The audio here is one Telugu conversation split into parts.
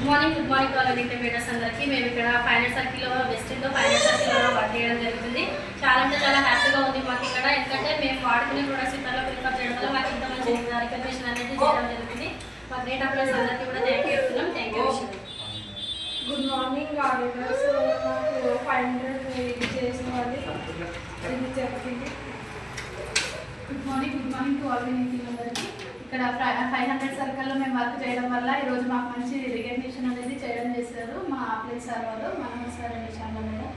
గుడ్ మార్నింగ్ కాలేజ్ ఇంటర్మీడియట్స్ అందరికీ. మేము ఇక్కడ ఫైనాన్స్ సర్కిల్లో వెస్టింగ్లో ఫైనాన్స్ సర్కిల్లో వర్క్ చేయడం జరుగుతుంది. చాలా హ్యాపీగా ఉంది మాకు ఇక్కడ. ఎందుకంటే మేము వాడుకునే ప్రొడక్ట్స్ ఇతరులకు ప్రిఫర్ చేయడం వల్ల మాకు ఇంత మంచి రికగ్నిషన్ అనేది చేయడం జరుగుతుంది. మా గ్రేట్ ఎంప్లాయీస్ అందరికీ కూడా థ్యాంక్ యూ చెప్తున్నాం. Thank you. Good morning auditors. నాకు 500 చేసిన వాళ్ళు ఇది చెప్పింది. Good morning to all team అందరికీ. ఇక్కడ 500 సర్కిల్లో మేము వర్క్ చేయడం వల్ల ఈరోజు మాకు మంచి రికగ్నిషన్ అనేది చేయడం చేశారు. మా అప్లైట్ సార్ వాళ్ళు, Manohar sir and Shyamala madam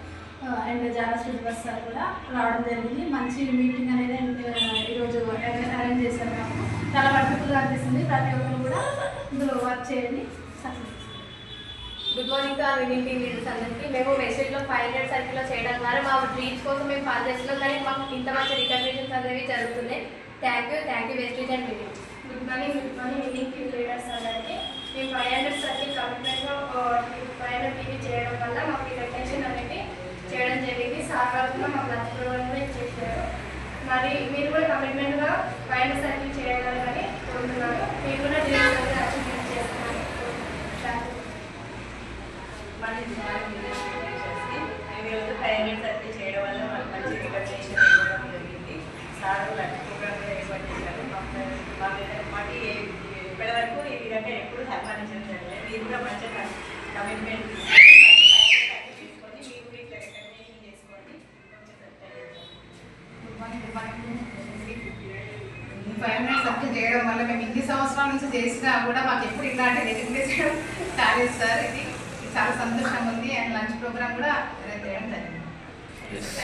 and Java Srinivas sir కూడా రావడం జరిగింది. మంచి మీటింగ్ అనేది ఈరోజు అరేంజ్ చేశారు. మాకు చాలా వర్కబుల్గా అనిపిస్తుంది. ప్రతి ఒక్కరు కూడా ఇందులో వర్క్ చేయండి. Good morning to winning team leaders అందరికీ. మేము మెసేజ్లో 500 సర్కిల్లో చేయడం ద్వారా మా డ్రీమ్స్ కోసం మేము పనిచేస్తున్నాం. కానీ మాకు ఇంత మంచి రికగ్నిషన్స్ అనేవి జరుగుతున్నాయి. Thank you Vestige and meeting. Good morning winning team leaders అందరికీ. మేము 500 సర్కిల్ కమిట్మెంట్లో 500 టీవీ చేయడం వల్ల మాకు రికగ్నిషన్ అనేది చేయడం జరిగింది. సార్ వాళ్ళు కూడా మాకు లంచ్ ప్రోగ్రామ్ కూడా చేశారు. మరి మీరు కూడా కమిట్మెంట్గా 500 సర్కిల్ చేయాలని కోరుతున్నాను. మీరు కూడా డ్రీమ్స్ అనేది అచీవ్మెంట్ చేస్తున్నాను. మేము ఈరోజు 500 సర్కిల్ చేయడం వల్ల మాకు మంచి రికగ్నిషన్ ఇవ్వడం జరిగింది. సార్ లంచ్ ప్రోగ్రామ్ కూడా ఏర్పాటు చేశారు. మాకు ఇప్పటివరకు ఈ విధంగా ఎప్పుడు సన్మానించడం జరగలేదు. మీరు కూడా మంచిగా కమిట్మెంట్ తీసుకొని మీరు కూడా ఇట్లా రికగ్నిషన్ చేసుకోండి. 500 సర్కిల్ చేయడం వల్ల మేము ఇన్ని సంవత్సరాల నుంచి చేసినా కూడా మాకు ఎప్పుడు ఇలాంటి రికగ్నిషన్ కాలేదు సార్. ఇది చాలా సంతోషంగా ఉంది. అండ్ లంచ్ ప్రోగ్రామ్ కూడా అరేంజ్ చేయడం జరిగింది.